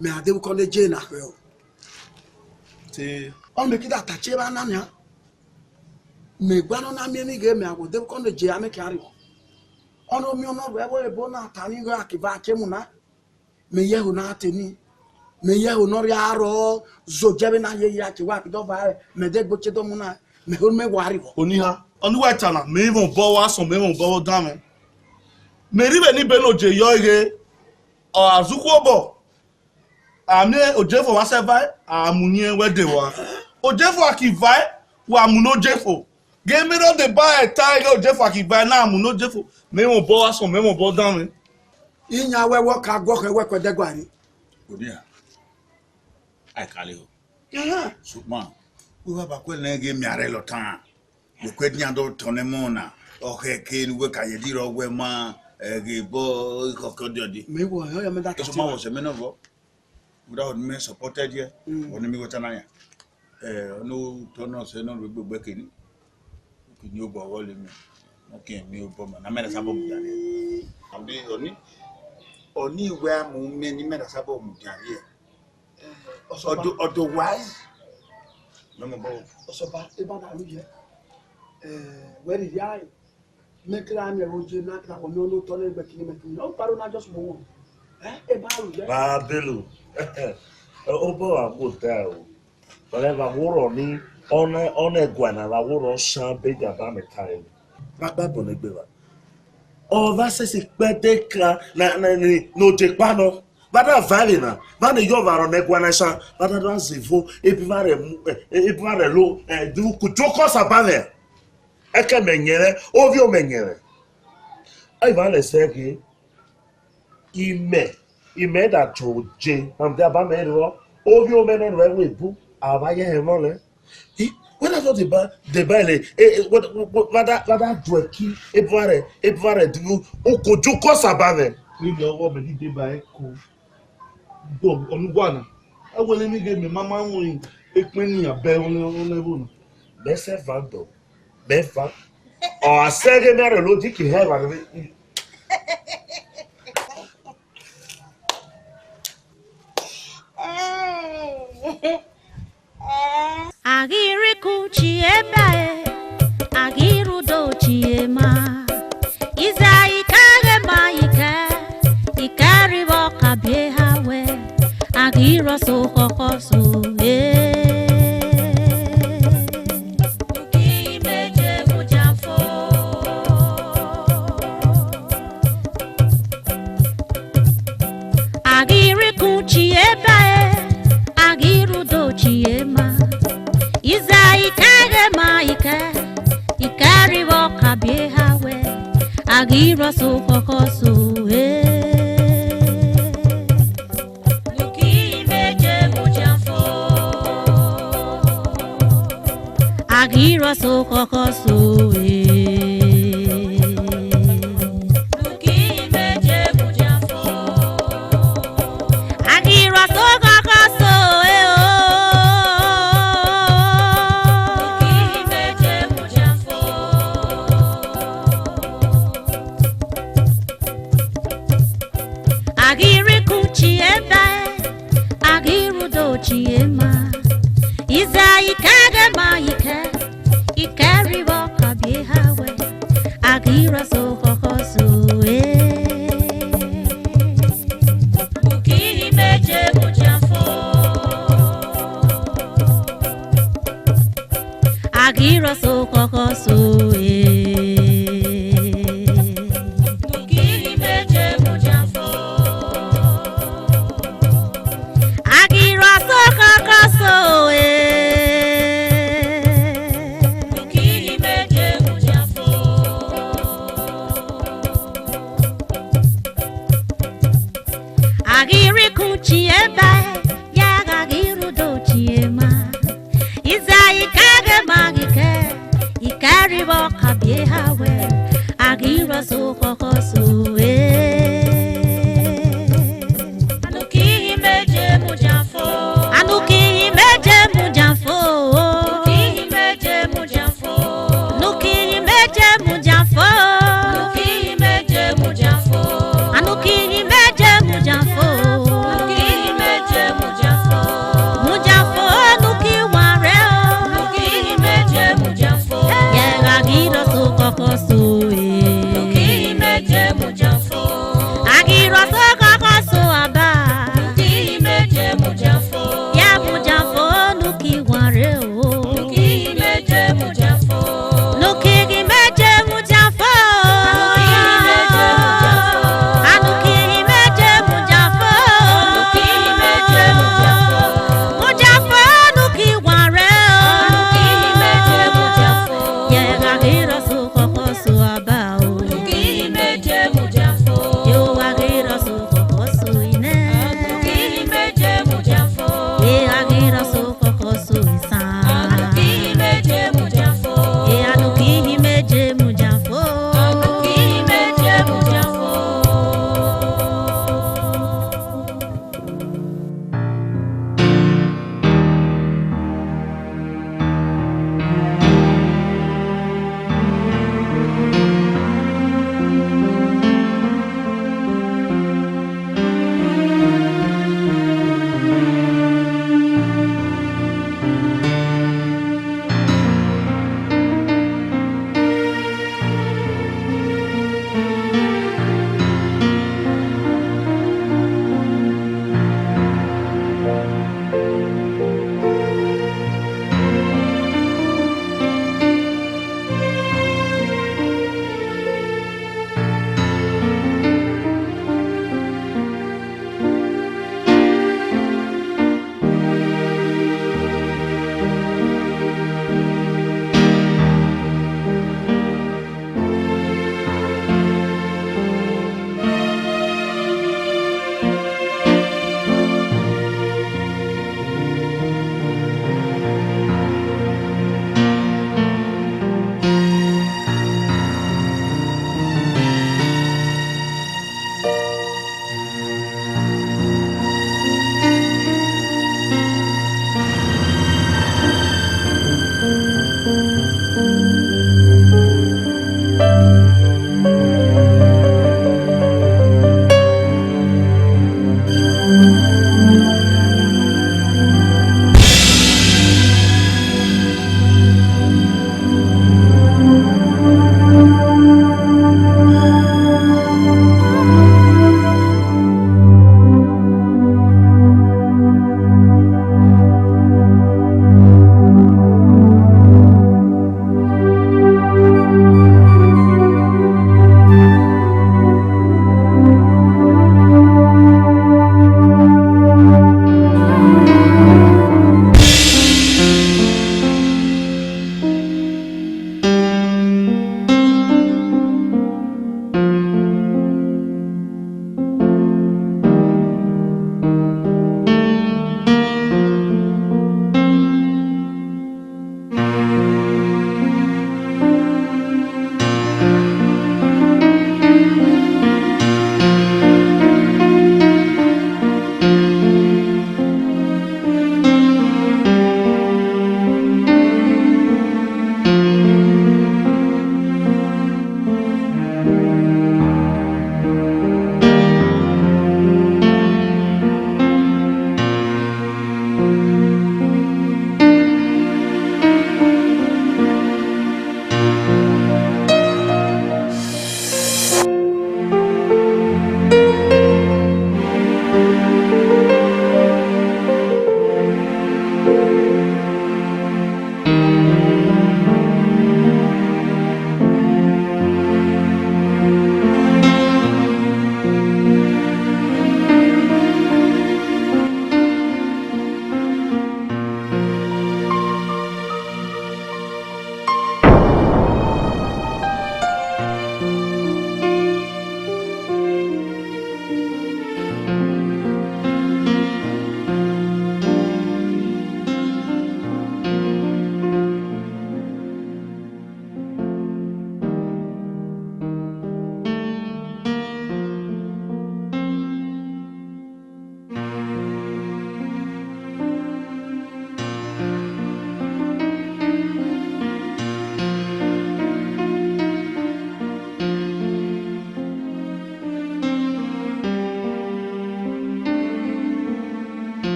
me ade ko le je na pe o ti on me kida ta che ba na nya me gba no na me ni ge me ago de ko le je ame kari ono mi ono we we bo na ta ni ga ki ba che mu na me ye ho na ateni me ye ho no ya ro zo je na ye ya ki wa ki do ba me de gbo che do mu na me ho me wari bo oni ha onu wa tana me won bo wa so me won bo dan me me ri be ni be no je yo ige o azuku obo ami ojefo wa se vai amunye we de wa ojefo akivai wa amuno jefo ge me no de buy tiger ojefo akivai na amuno jefo me won bo wa so me won bo dan me inya we wo ka gwo we ko de gwa ni Odia. Ai kale o. yeah Suma. We ba ko na ge mi are lo tan. We ko nya do tonemo na. O ke we ka ye di ro we ma ge bo ko ko di. me wo yo me that Suma was a menovo. Without me supported here. Oni mi go tanaya. No tono se no we gbe kini. Kini o bo wole mi. No kin mi o bo ma na me da sabo mu jare. Ambi oni we amu me ni me da sabo mu jare. Otherwise, no more. Osoba eba da lu je where is ya me kra me wo je na kra ko no no to le gbe kini me kini o paro na just mo won eba lu je ba belu o bo abuta o ole ba woro ni ona gwana la woro san be ja ba me tai ba bo ne gbe wa o va se pete kra na ni no te pa no bada vale na bana yo varo ne gwana san bada do azivo e bi vare lo du ku joko sa bale e ke menyere o vi o menyere ai vale se ke ime da troje am da ba me ro o vi o me no we bu abaye he mo le when I thought the baile vada dweki e vare du o ko joko sa bale ni lo me ni de ba e ko do onugwana awele mi ge me mama won epin ni abe on level no be se vando be va o asege me lo di ki he va Agiri kuchieba agiru do chiema Izai kage maika ikari boka biehawe agiro so kokoso Ukimeje mujafo Agiri kuchieba agiru do chiema Izai kage maika ikari boka biehawe agiro so kokoso Ukimeje mujafo agiro so kokoso Ukimeje mujafo agiro so kokoso Ukimeje mujafo Agiri kuchieba agiru do chiema Izai kage maika ikari boka biehawe agira so kokoso Ukimeje mujafo agira so kokoso Ukimeje mujafo agira so kokoso Ukimeje mujafo agiri kuchieba ya agiru do chiema Izai kage magike ikari boka biehawe agira so kokoso Ukimeje mujafo Ukimeje mujafo Ukimeje mujafo Ukimeje mujafo Ukimeje mujafo agira su koko su abao. Nuki meje mujafo. Yo agira su koko su ine. Nuki meje mujafo. Ye agira su koko su isan. Nuki meje mujafo. Ye anuki meje mujafo. Nuki meje mujafo.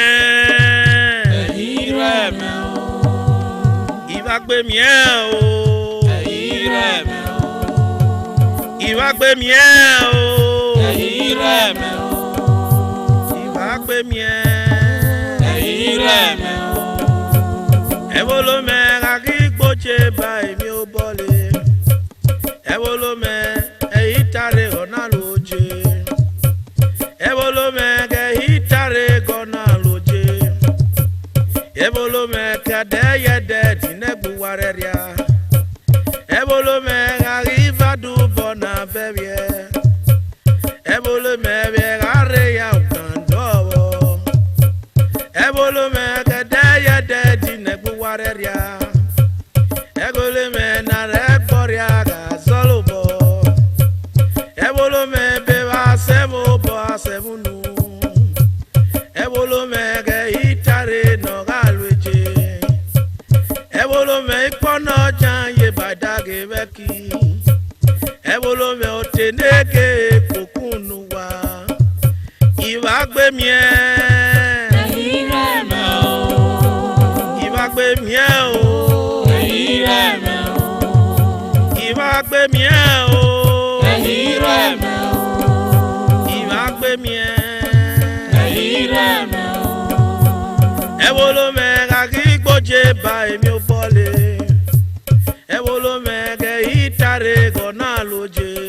Ibhagbemien Ibhagbemien o. Ibhagbemien o. Ibhagbemien. Ewolo me kaki gboche ba emi o bole. Ewolo me eitare ona loje. Ewolo me ke hitare gona loje. Ewolo me kade yede tinegbu wareria. Ewolo me kaki du bona bebie. Ewolo me be gare ya ukandowo. Ewolo me kade yede tinegbu wareria. Ewolo me na rekoria ga solubo. Ewolo me be wa semo bo asemunu. Ewolo me ke itare no galweje. Ewolo me ikono jan ye badage beki. Ewolo me oteneke kokunuwa. Ibhagbemien. Ibhagbemien o. Ibhagbemien o. Ibhagbemien. Ewolo me kaki gboje ba emi o bole. Ewolo me ke itare gona loje.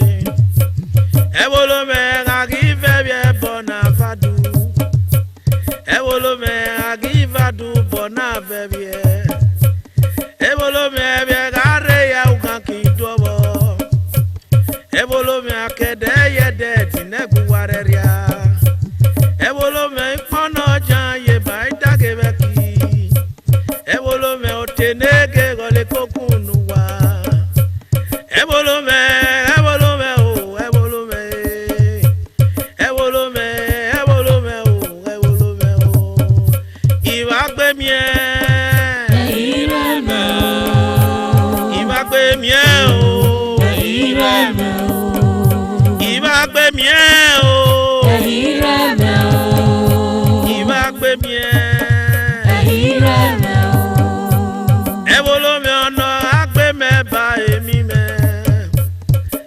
Ewolo me kaki febie bona fadu. Ewolo me kaki fadu bona febie. Ewolo me be gare ya ukanki dobo. Ewolo me akede yede tinegbu wareria. Ewolo me ikono jan ye baidage beki. Ewolo me otenege gole kokunuwa. Ewolo me o, ewolo me. Ewolo me o, ewolo me o. Ibhagbemien. Ibhagbemien o. Ibhagbemien o. Ibhagbemien. Ewolo me ono agbeme ba emi me.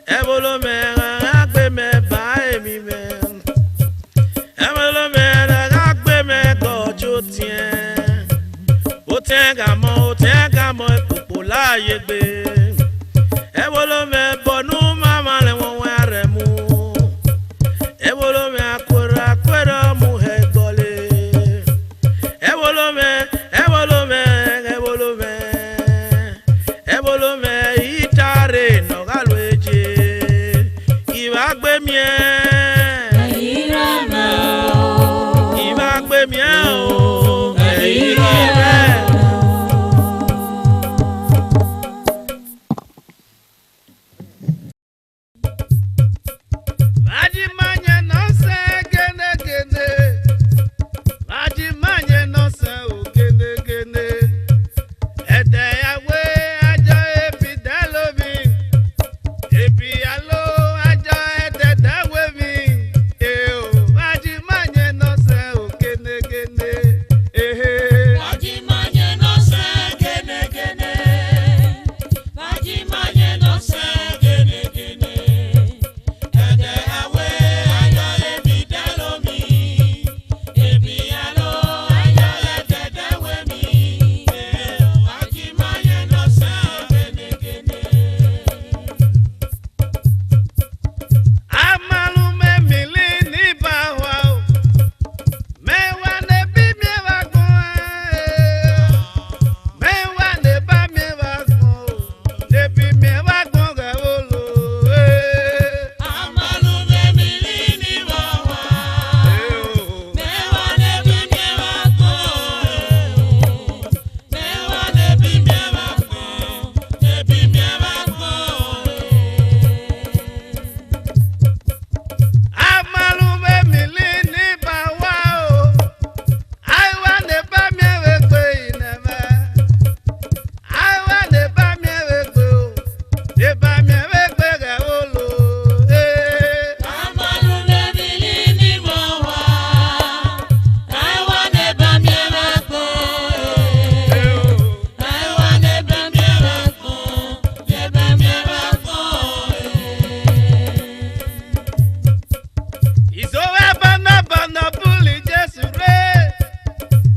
Ewolo me agbeme ba emi me. Ewolo me agbeme gojo tien. O tien ga mo epopo láàyè gbe. Ewolo me bonu mama le won ware mu. Ewolo me akwera mu hegole. Ewolo me itare no galweje. Ibhagbemien. Ibhagbemien o.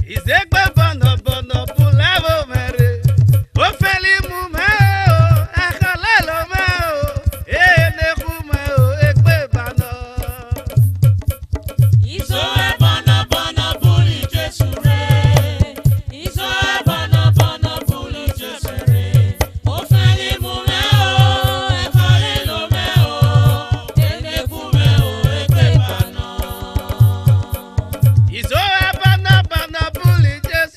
Izegbe bono bono pulevo mere. O feli mu me o, akale lo me o. Ne kume o, egbe bano. Izo e bono bono puli Jesu re. Izo e bono bono puli Jesu re. O feli mu me o, akale lo me o. Ne kume o, egbe bano. Izo e bono bono puli Jesu.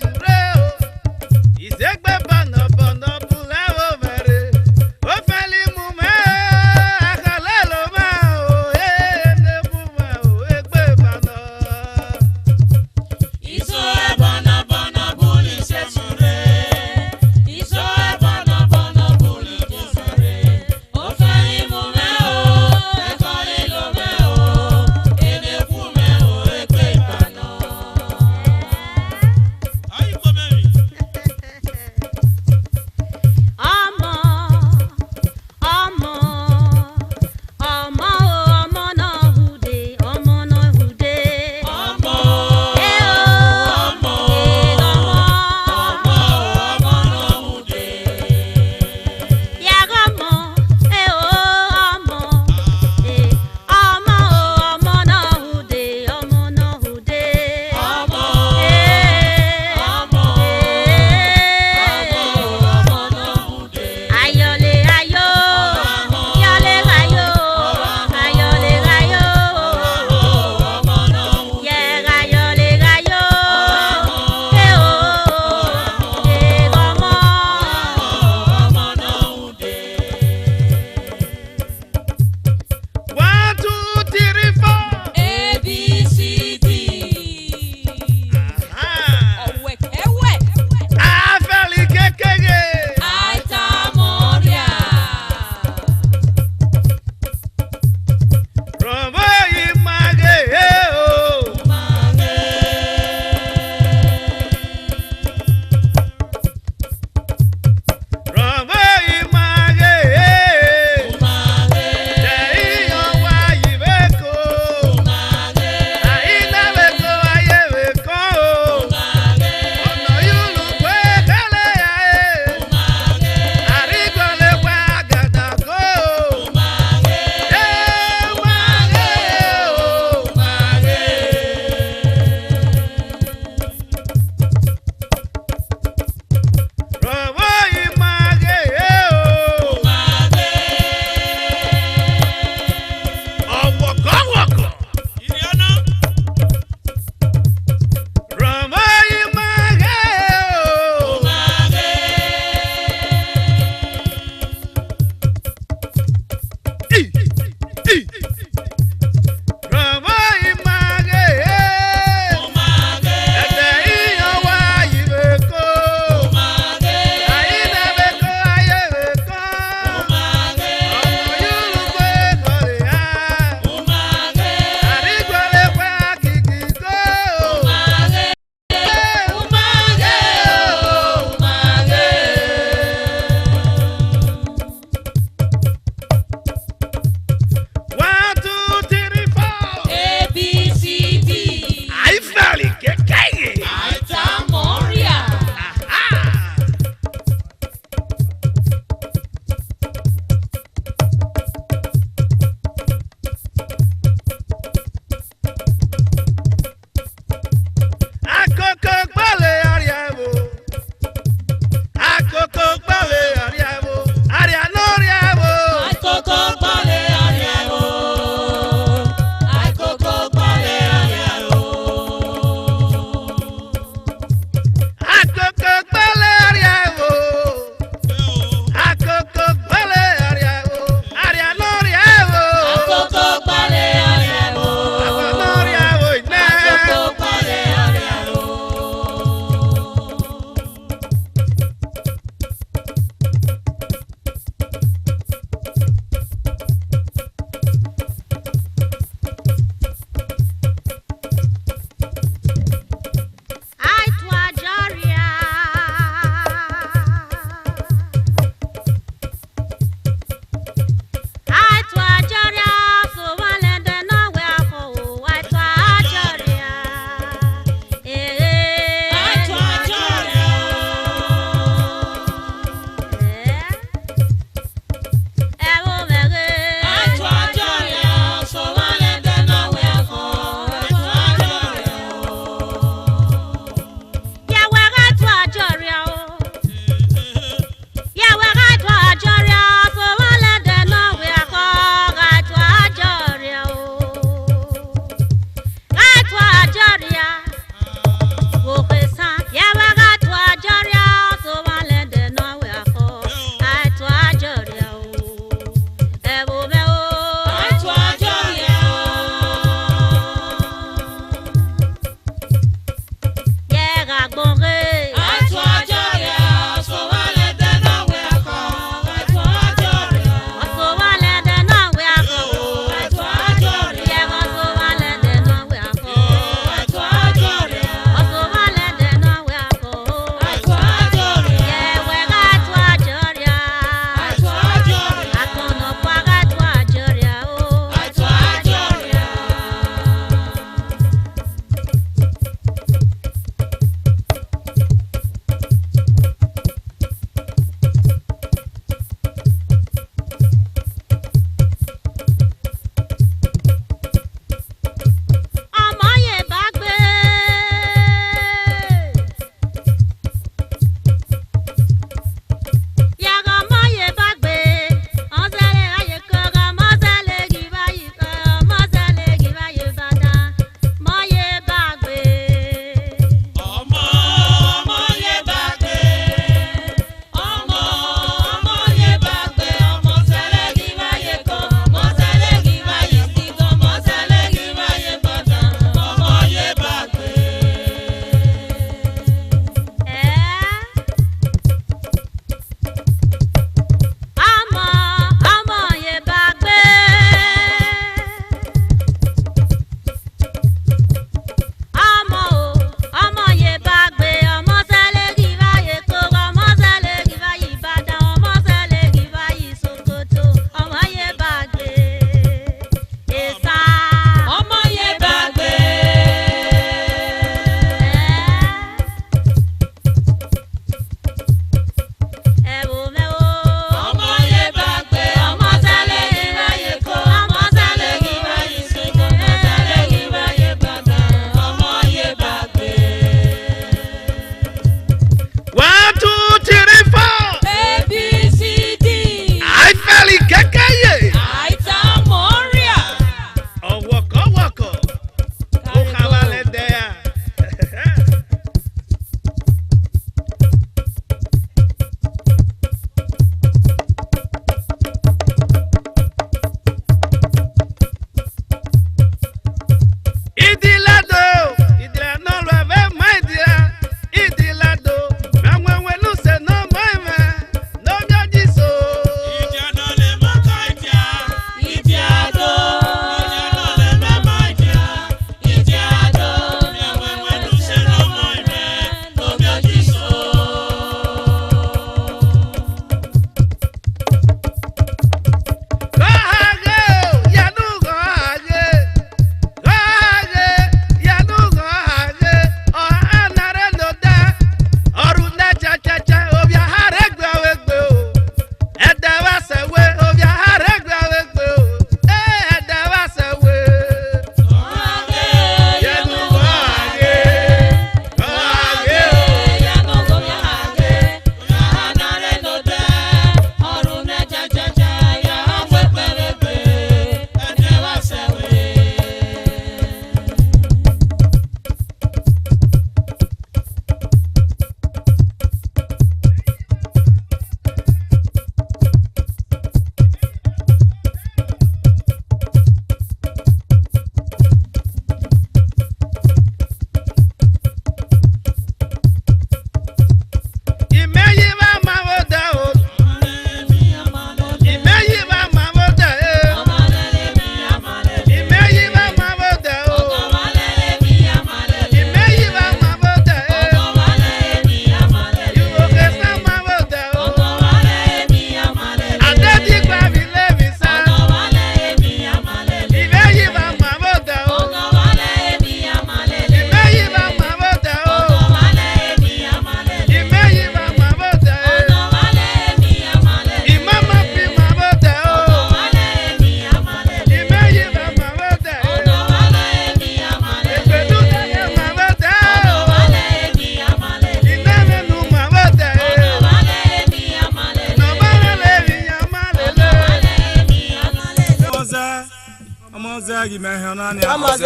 Yagi mehonania. Mose.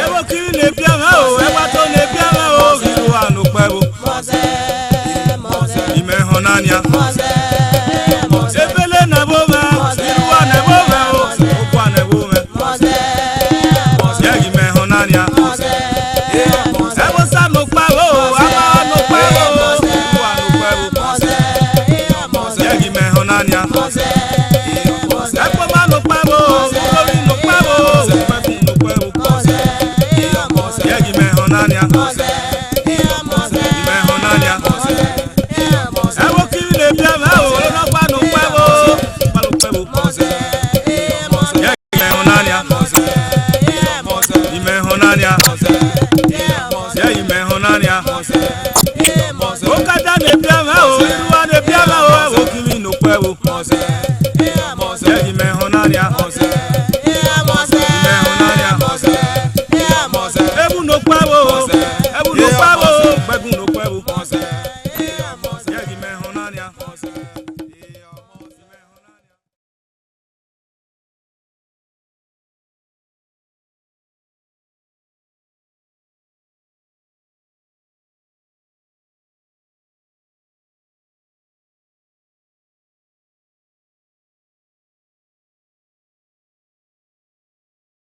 Ewo kiri ne biama o, ewa to ne biama o, hiru anu pebo. Imehonania. Ebele na bome, hiru ane bome o, okwa ne bome. Yagi mehonania. Ewo sa no pebo, ama no pebo, hiru anu pebo. Yagi mehonania. Epo ma no pebo, lori no pebo, pepu no pebo. Yagi mehonania. Imehonania. Ewo kiri le biama o, no pa no pebo, palu pebo. Yagi mehonania. Imehonania.